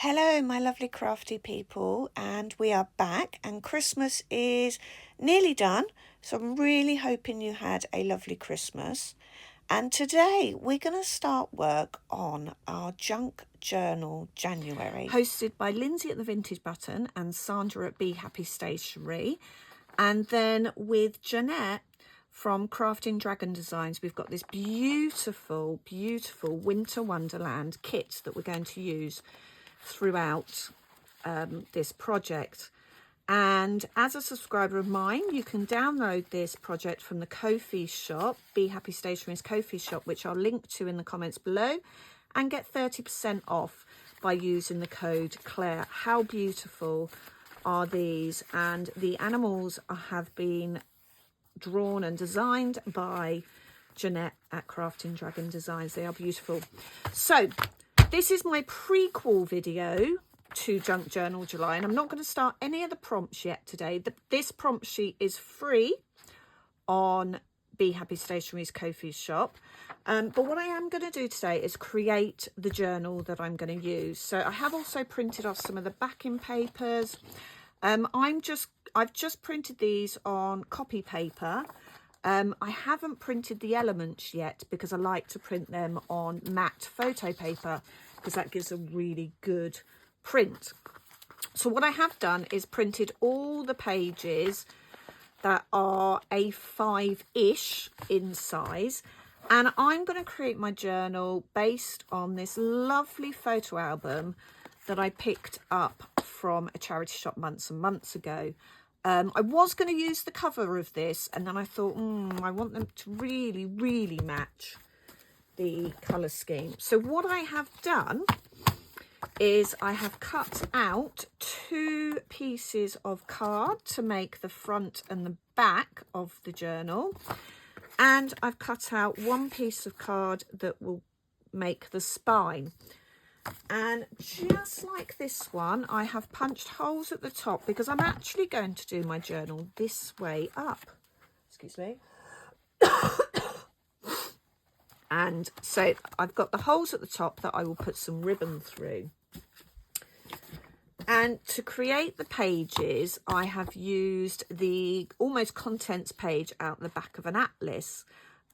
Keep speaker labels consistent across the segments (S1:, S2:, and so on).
S1: Hello, my lovely crafty people, and we are back, and Christmas is nearly done, so I'm really hoping you had a lovely Christmas. And today we're going to start work on our junk journal January, hosted by Lindsey at the Vintage Button and Sandra at Be Happy Stationery, and then with Jeanette from Crafting Dragon Designs. We've got this beautiful winter wonderland kit that we're going to use throughout this project. And as a subscriber of mine, you can download this project from the Ko-fi shop, Be Happy Stationery's Ko-fi shop, which I'll link to in the comments below, and get 30% off by using the code Claire. How beautiful are these? And the animals have been drawn and designed by Jeanette at Crafting Dragon Designs. They are beautiful. So this is my prequel video to Junk Journal July, and I'm not going to start any of the prompts yet today. This prompt sheet is free on Be Happy Stationery's Ko-fi shop. But what I am going to do today is create the journal that I'm going to use. So I have also printed off some of the backing papers. I've just printed these on copy paper. I haven't printed the elements yet because I like to print them on matte photo paper because that gives a really good print. So what I have done is printed all the pages that are A5-ish in size, and I'm going to create my journal based on this lovely photo album that I picked up from a charity shop months and months ago. I was going to use the cover of this, and then I thought, I want them to really match the colour scheme. So what I have done is I have cut out 2 pieces of card to make the front and the back of the journal, and I've cut out 1 piece of card that will make the spine. And just like this one, I have punched holes at the top because I'm actually going to do my journal this way up. Excuse me. And so I've got the holes at the top that I will put some ribbon through. And to create the pages, I have used the almost contents page out the back of an atlas.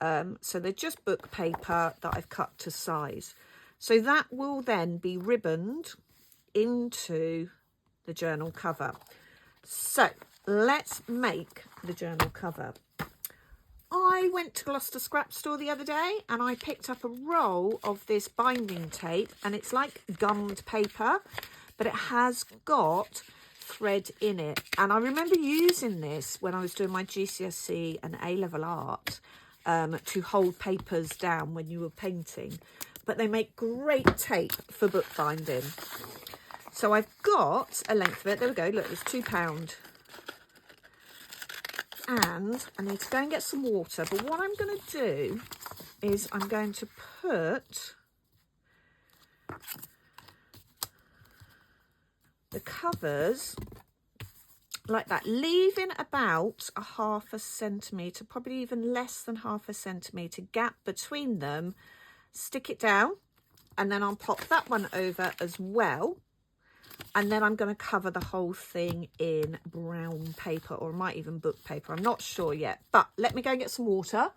S1: So they're just book paper that I've cut to size. So that will then be ribboned into the journal cover. So let's make the journal cover. I went to Gloucester Scrap Store the other day and I picked up a roll of this binding tape, and it's like gummed paper, but it has got thread in it. And I remember using this when I was doing my GCSE and A-level art to hold papers down when you were painting. But they make great tape for bookbinding. So I've got a length of it. There we go. Look, it's £2. And I need to go and get some water. But what I'm going to do is I'm going to put the covers like that, leaving about a ½ centimetre, probably even less than ½ centimetre gap between them. Stick it down, and then I'll pop that one over as well, and then I'm going to cover the whole thing in brown paper, or it might even book paper. I'm not sure yet, but let me go and get some water,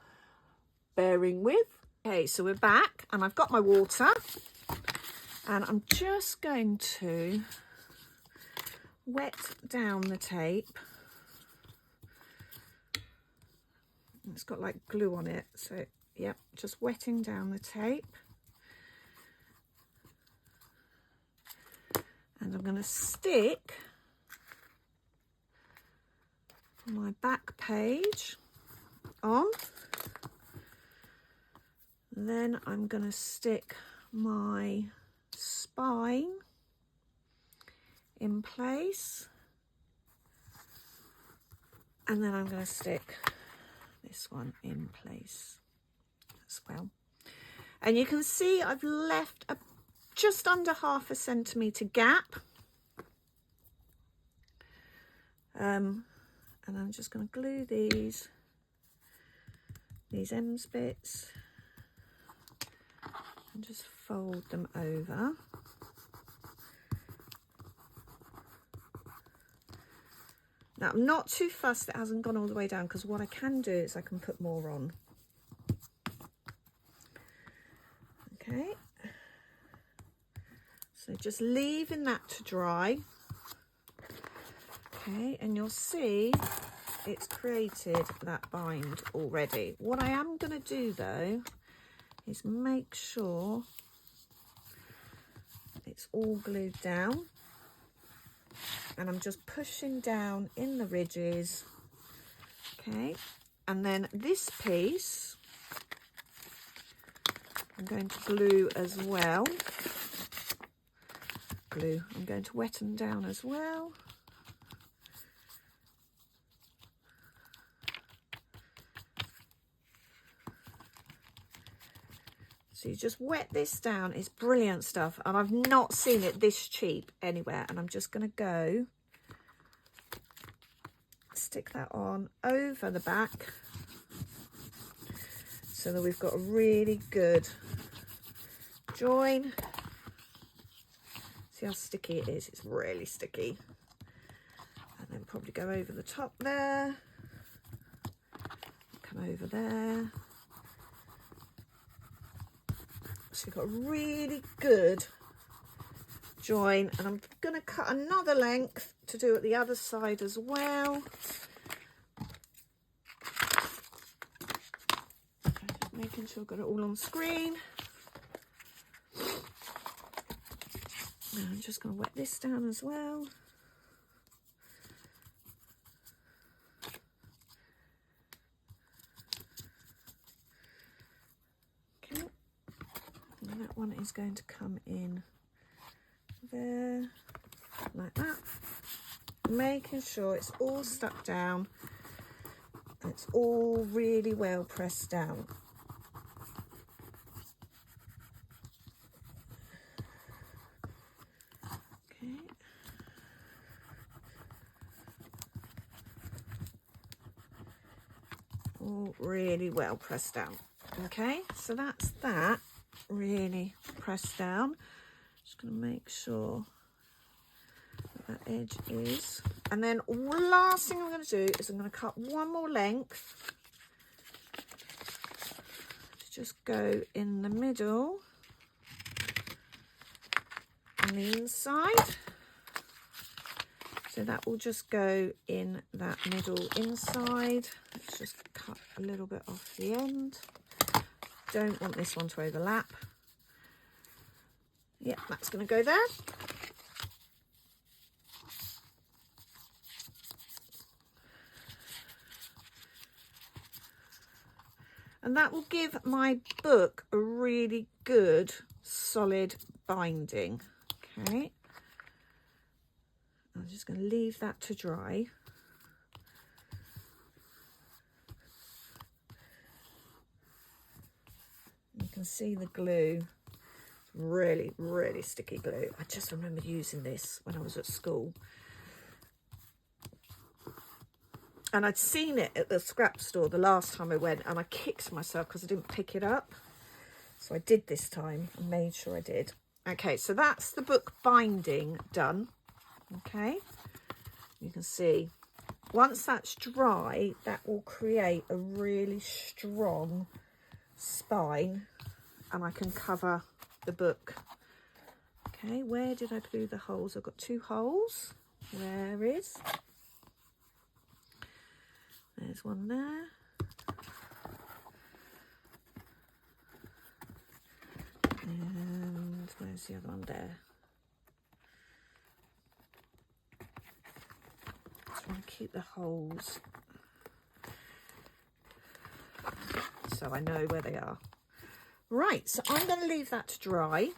S1: bearing with. Okay, so we're back and I've got my water, and I'm just going to wet down the tape. It's got like glue on it, so yep, just wetting down the tape. And I'm going to stick my back page on. Then I'm going to stick my spine in place. And then I'm going to stick this one in place as well. And you can see I've left just under ½ centimetre gap. And I'm just going to glue these ends bits and just fold them over. Now, I'm not too fussed it hasn't gone all the way down, because what I can do is I can put more on. Okay. So just leaving that to dry. Okay, and you'll see it's created that bind already. What I am going to do though is make sure it's all glued down, and I'm just pushing down in the ridges. Okay, and then this piece I'm going to glue as well. I'm going to wet them down as well. So you just wet this down. It's brilliant stuff, and I've not seen it this cheap anywhere. And I'm just going to go stick that on over the back so that we've got a really good join. See how sticky it is? It's really sticky. And then probably go over the top there, come over there. So you've got a really good join, and I'm going to cut another length to do at the other side as well. Just making sure I've got it all on screen. Now I'm just going to wet this down as well. Okay, and that one is going to come in there like that, making sure it's all stuck down and it's all really well pressed down. Okay, all really well pressed down. Okay, so that's that really pressed down. Just going to make sure that edge is, and then last thing I'm going to do is I'm going to cut one more length to just go in the middle on the inside. So that will just go in that middle inside. Let's just cut a little bit off the end. Don't want this one to overlap. Yeah, that's going to go there. And that will give my book a really good solid binding. Okay, I'm just going to leave that to dry. You can see the glue, really, really sticky glue. I just remember using this when I was at school. And I'd seen it at the scrap store the last time I went, and I kicked myself because I didn't pick it up. So I did this time and made sure I did. Okay, so that's the book binding done. Okay, you can see once that's dry, that will create a really strong spine, and I can cover the book. Okay, where did I glue the holes? I've got 2 holes. There is. There's one there. And where's the other one there? Just want to keep the holes so I know where they are. Right, so I'm going to leave that to dry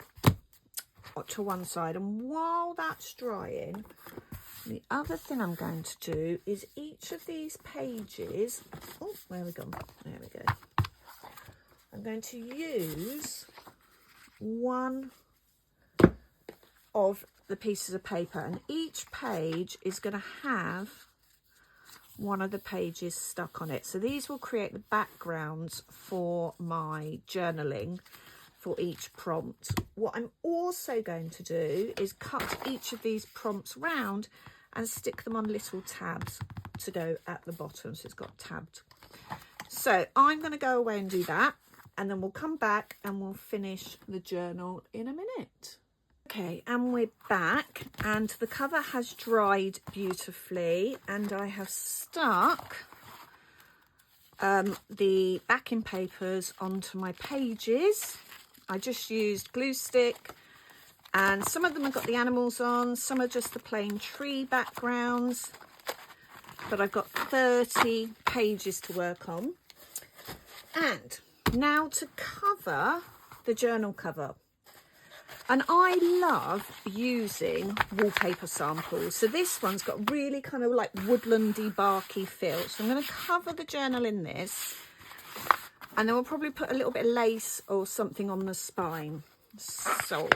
S1: to one side, and while that's drying, the other thing I'm going to do is each of these pages, oh, where are we gone? There we go. I'm going to use one of the pieces of paper, and each page is going to have one of the pages stuck on it. So these will create the backgrounds for my journaling for each prompt. What I'm also going to do is cut each of these prompts round and stick them on little tabs to go at the bottom, so it's got tabbed. So I'm going to go away and do that, and then we'll come back and we'll finish the journal in a minute. Okay, and we're back, and the cover has dried beautifully, and I have stuck the backing papers onto my pages. I just used glue stick, and some of them have got the animals on, some are just the plain tree backgrounds, but I've got 30 pages to work on. And now to cover the journal cover. And I love using wallpaper samples. So this one's got really kind of like woodlandy, barky feel. So I'm going to cover the journal in this, and then we'll probably put a little bit of lace or something on the spine. So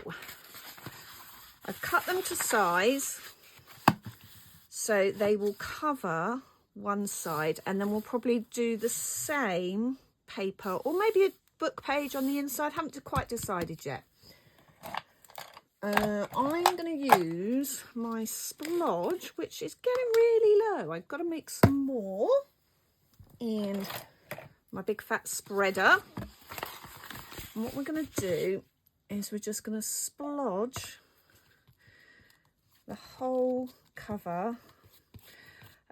S1: I've cut them to size so they will cover one side, and then we'll probably do the same paper, or maybe a book page on the inside. Haven't quite decided yet. I'm going to use my splodge, which is getting really low. I've got to make some more in my big fat spreader. And what we're going to do is we're just going to splodge the whole cover.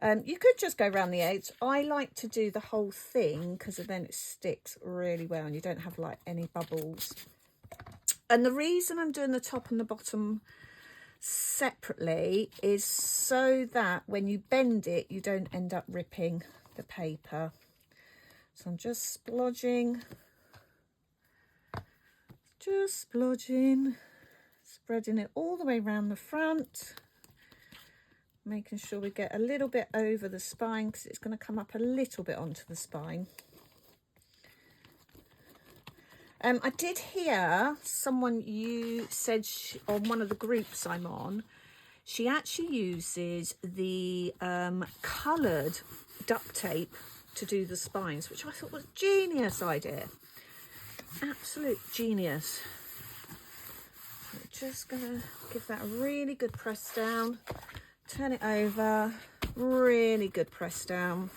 S1: You could just go around the edge. I like to do the whole thing because then it sticks really well and you don't have like any bubbles. And the reason I'm doing the top and the bottom separately is so that when you bend it, you don't end up ripping the paper. So I'm just splodging, spreading it all the way around the front, making sure we get a little bit over the spine because it's going to come up a little bit onto the spine. I did hear someone, you said on one of the groups I'm on, she actually uses the coloured duct tape to do the spines, which I thought was a genius idea. Absolute genius. I'm just going to give that a really good press down, turn it over, really good press down.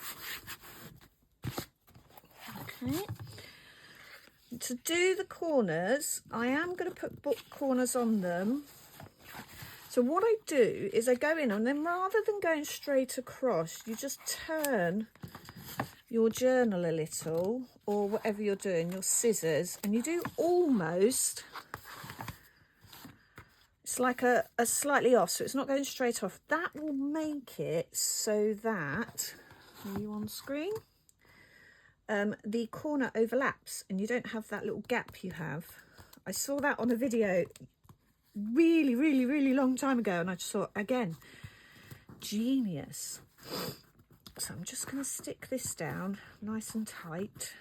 S1: Okay. To do the corners, I am going to put book corners on them. So what I do is I go in, and then rather than going straight across, you just turn your journal a little, or whatever you're doing, your scissors, and you do almost, it's like a slightly off, so it's not going straight off. That will make it so that, are you on screen? The corner overlaps and you don't have that little gap you have. I saw that on a video really long time ago, and I just thought, again, genius. So I'm just going to stick this down nice and tight.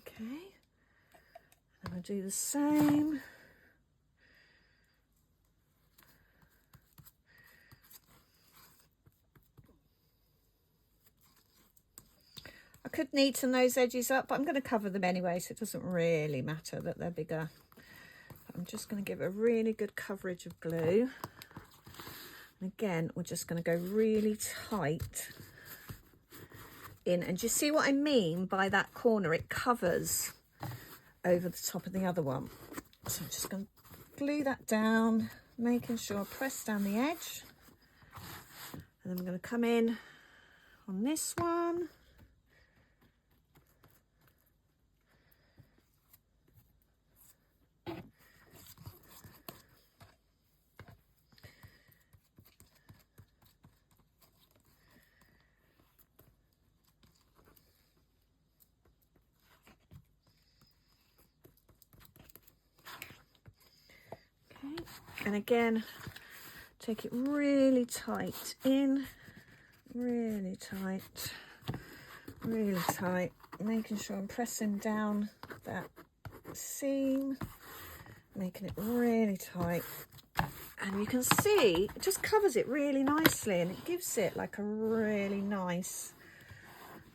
S1: Okay, and I'll do the same. I could neaten those edges up, but I'm going to cover them anyway, so it doesn't really matter that they're bigger. But I'm just going to give a really good coverage of glue. And again, we're just going to go really tight in. And do you see what I mean by that corner? It covers over the top of the other one. So I'm just going to glue that down, making sure I press down the edge. And then I'm going to come in on this one. And again, take it really tight in, really tight, making sure I'm pressing down that seam, making it really tight. And you can see it just covers it really nicely, and it gives it like a really nice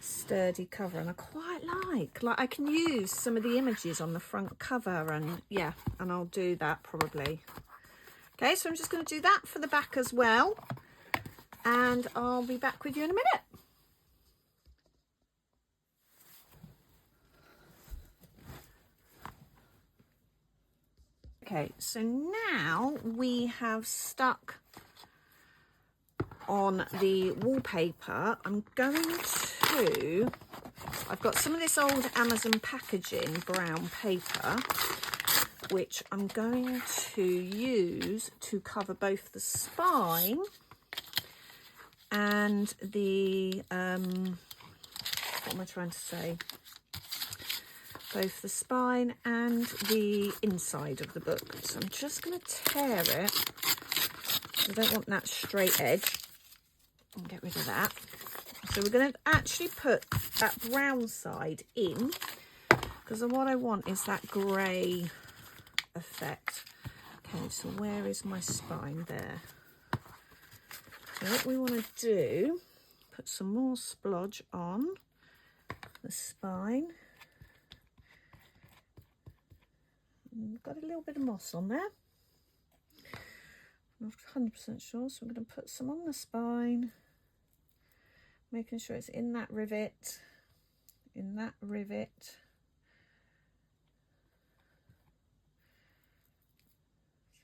S1: sturdy cover, and I quite like I can use some of the images on the front cover, and yeah, and I'll do that probably. Okay, so I'm just going to do that for the back as well, and I'll be back with you in a minute. Okay, so now we have stuck on the wallpaper. I've got some of this old Amazon packaging, brown paper, which I'm going to use to cover both the spine and the, what am I trying to say? Both the spine and the inside of the book. So I'm just going to tear it. I don't want that straight edge. I'll get rid of that. So we're going to actually put that brown side in, because what I want is that grey effect. Okay, so where is my spine? There. So what we want to do, put some more splodge on the spine. Got a little bit of moss on there. I'm not 100% sure, so I'm going to put some on the spine, making sure it's in that rivet, So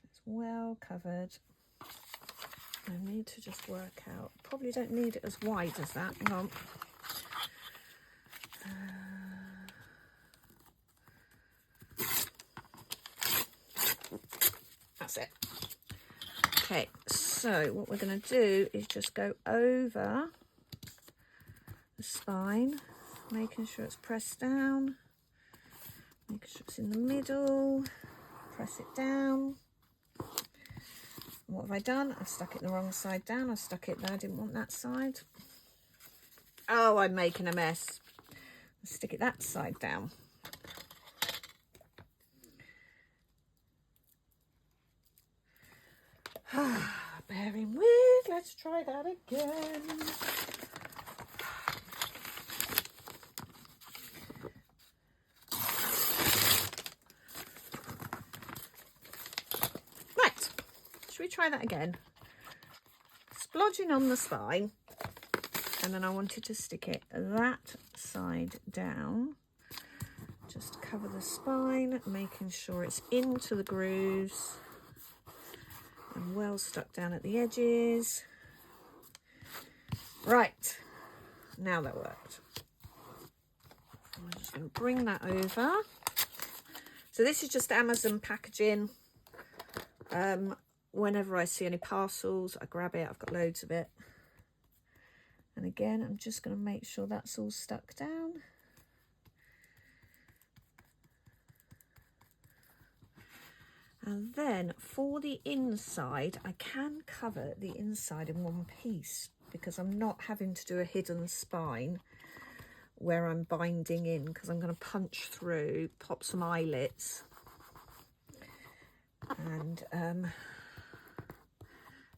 S1: it's well covered. I need to just work out, probably don't need it as wide as that. Hang on. That's it. Okay, so what we're going to do is just go over the spine, making sure it's pressed down, making sure it's in the middle, press it down. And what have I done? I've stuck it the wrong side down. I stuck it there, I didn't want that side. Oh, I'm making a mess. Let's stick it that side down. Bearing with, let's try that again. Right, should we try that again? Splodging on the spine, and then I wanted to stick it that side down. Just cover the spine, making sure it's into the grooves. And well stuck down at the edges. Right, now that worked. I'm just going to bring that over. So this is just Amazon packaging. Whenever I see any parcels, I grab it. I've got loads of it. And again, I'm just going to make sure that's all stuck down. And then for the inside, I can cover the inside in one piece because I'm not having to do a hidden spine where I'm binding in, because I'm going to punch through, pop some eyelets, and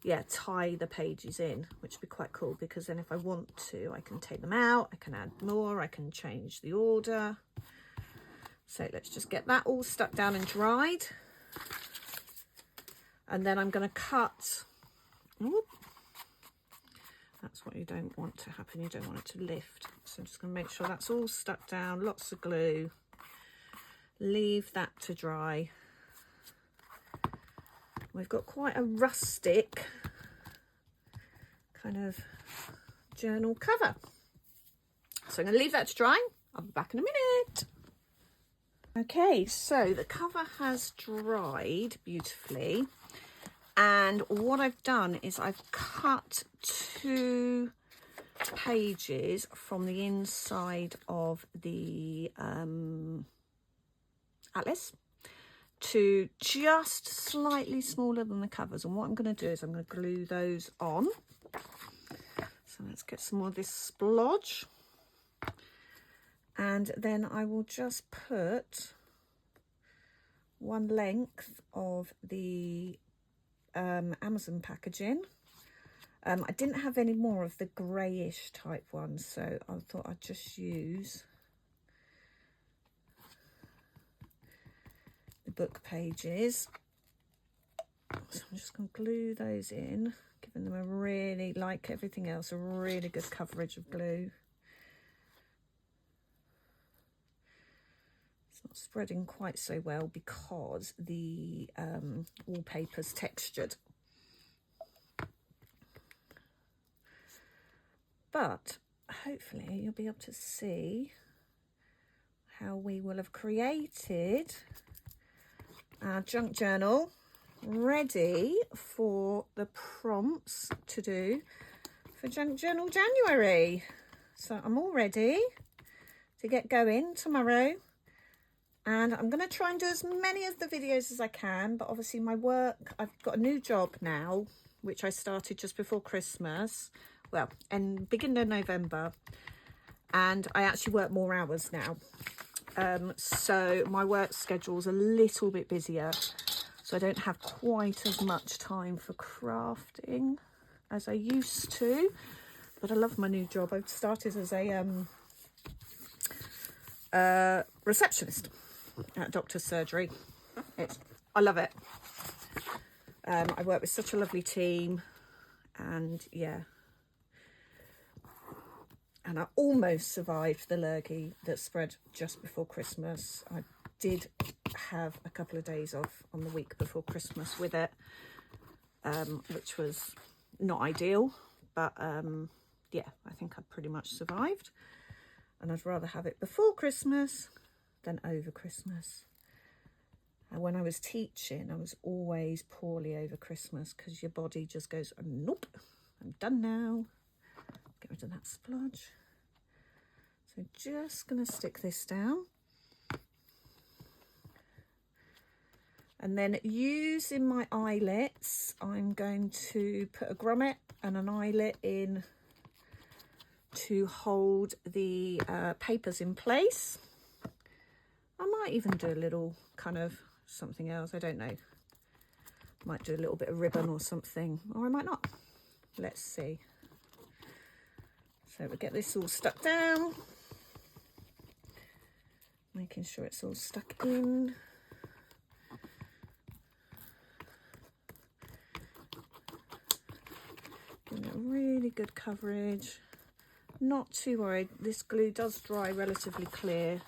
S1: yeah, tie the pages in, which would be quite cool, because then if I want to, I can take them out, I can add more, I can change the order. So let's just get that all stuck down and dried. And then I'm going to cut. Ooh, that's what you don't want to happen. You don't want it to lift. So I'm just going to make sure that's all stuck down. Lots of glue. Leave that to dry. We've got quite a rustic kind of journal cover. So I'm going to leave that to dry. I'll be back in a minute. Okay, so the cover has dried beautifully. And what I've done is I've cut 2 pages from the inside of the atlas to just slightly smaller than the covers. And what I'm going to do is I'm going to glue those on. So let's get some more of this splodge. And then I will just put one length of the Amazon packaging. I didn't have any more of the greyish type ones, so I thought I'd just use the book pages. So I'm just going to glue those in, giving them a really, like everything else, a really good coverage of glue. It's not spreading quite so well because the wallpaper's textured. But hopefully you'll be able to see how we will have created our junk journal ready for the prompts to do for Junk Journal January. So I'm all ready to get going tomorrow, and I'm going to try and do as many of the videos as I can, but obviously my work, I've got a new job now which I started just before Christmas, well, and beginning of November, and I actually work more hours now. So my work schedule's a little bit busier, so I don't have quite as much time for crafting as I used to, but I love my new job. I've started as a receptionist at a doctor's surgery. I love it. I work with such a lovely team, and yeah, and I almost survived the lurgy that spread just before Christmas. I did have a couple of days off on the week before Christmas with it, which was not ideal, but yeah, I think I pretty much survived, and I'd rather have it before Christmas than over Christmas. And when I was teaching, I was always poorly over Christmas because your body just goes, nope, I'm done now. Get rid of that splodge. So just going to stick this down. And then using my eyelets, I'm going to put a grommet and an eyelet in to hold the papers in place. I might even do a little kind of something else, I don't know. Might do a little bit of ribbon or something, or I might not. Let's see. So we'll get this all stuck down, making sure it's all stuck in. Giving it really good coverage. Not too worried. This glue does dry relatively clear.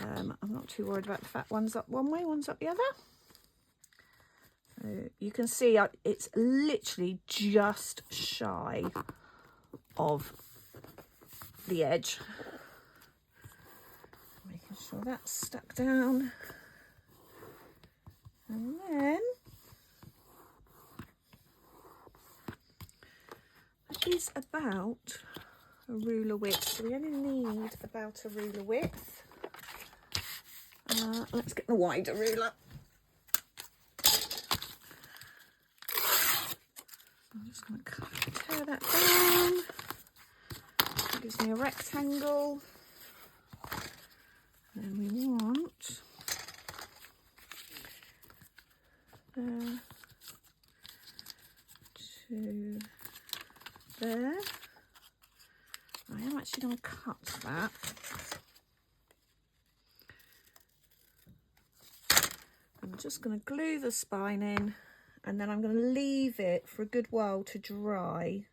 S1: I'm not too worried about the fact one's up one way, one's up the other. So you can see it's literally just shy of the edge. Making sure that's stuck down. And then that is about a ruler width. So we only need about a ruler width. Let's get the wider ruler. I'm just going to tear that down. That gives me a rectangle. And we want there to there. I am actually going to cut that. I'm just going to glue the spine in, and then I'm going to leave it for a good while to dry,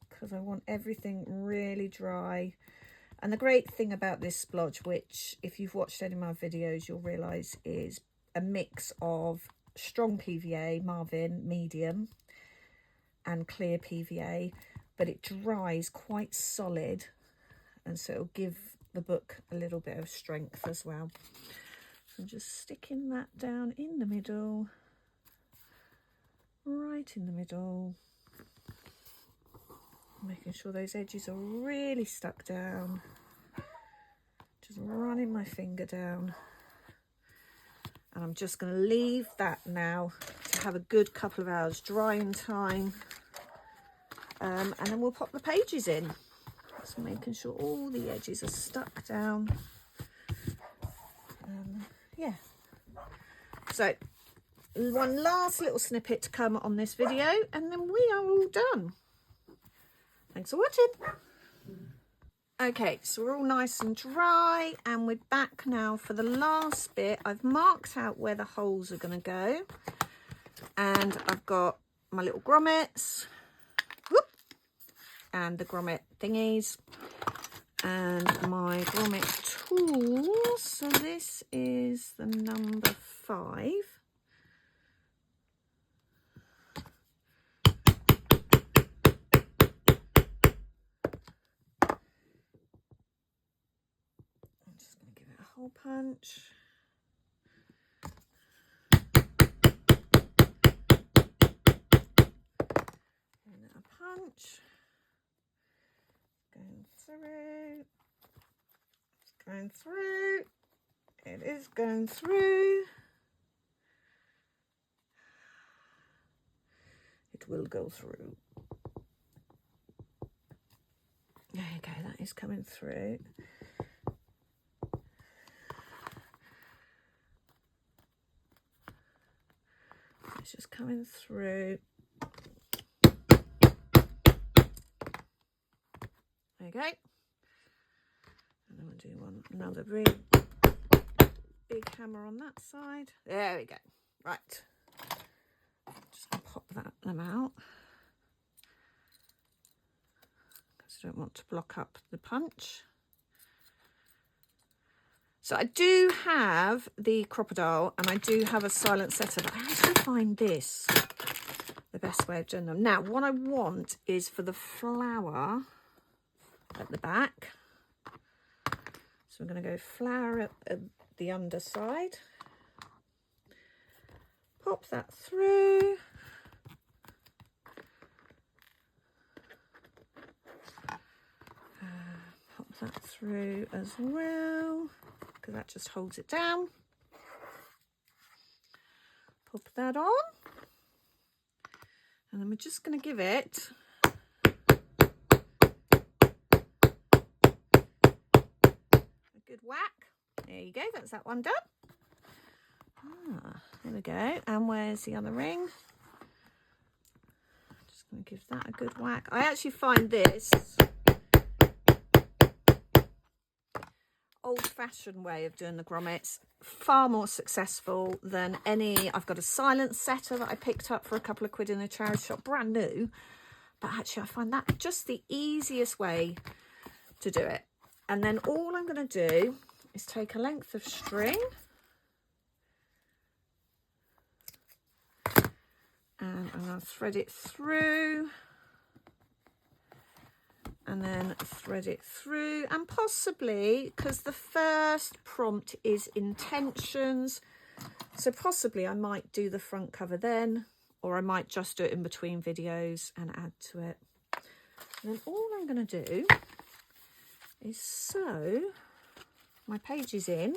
S1: because I want everything really dry. And the great thing about this splodge, which if you've watched any of my videos you'll realise is a mix of strong PVA, Marvin medium, and clear PVA, but it dries quite solid, and so it'll give the book a little bit of strength as well. So I'm just sticking that down in the middle, right in the middle, making sure those edges are really stuck down. Just running my finger down, and I'm just going to leave that now to have a good couple of hours drying time, and then we'll pop the pages in. Just making sure all the edges are stuck down. Yeah, so one last little snippet to come on this video, and then we are all done. Thanks for watching. Okay, so we're all nice and dry, and we're back now for the last bit. I've marked out where the holes are going to go, and I've got my little grommets, whoop, and the grommet thingies, and my grommet tools. So this is the number 5. Hole punch. And a punch. Going through. It's going through. It is going through. It will go through. There you go, that is coming through. It's just coming through. There you go. And then we'll do another really big hammer on that side. There we go. Right. Just gonna pop them out because I don't want to block up the punch. So I do have the crocodile and I do have a silent setter, but I actually find this the best way of doing them. Now, what I want is for the flower at the back. So we're going to go flower at the underside. Pop that through. Pop that through as well, because that just holds it down. Pop that on. And then we're just going to give it a good whack. There you go, that's that one done. There we go. And where's the other ring? Just going to give that a good whack. I actually find this old-fashioned way of doing the grommets far more successful than any. I've got a silent setter that I picked up for a couple of quid in a charity shop, brand new, but actually I find that just the easiest way to do it. And then all I'm going to do is take a length of string and I'm going to thread it through and then thread it through, and possibly, because the first prompt is intentions, so possibly I might do the front cover then, or I might just do it in between videos and add to it. And then all I'm going to do is sew my pages in,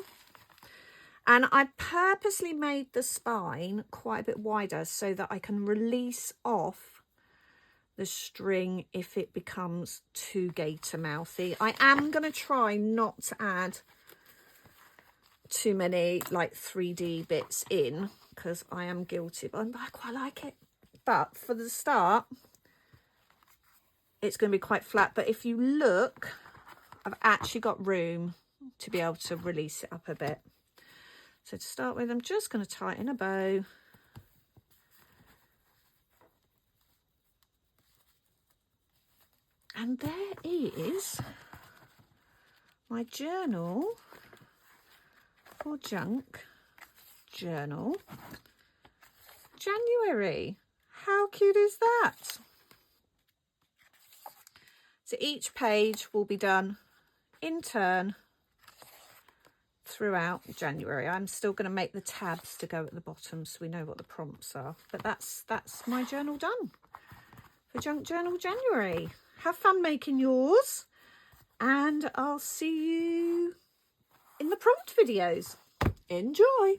S1: and I purposely made the spine quite a bit wider so that I can release off the string if it becomes too gator mouthy. I am going to try not to add too many like 3D bits in because I am guilty, but I quite like it. But for the start, it's going to be quite flat. But if you look, I've actually got room to be able to release it up a bit. So to start with, I'm just going to tighten a bow. And there is my journal for junk journal January. How cute is that? So each page will be done in turn throughout January. I'm still going to make the tabs to go at the bottom so we know what the prompts are. But that's my journal done for Junk Journal January. Have fun making yours, and I'll see you in the prompt videos. Enjoy!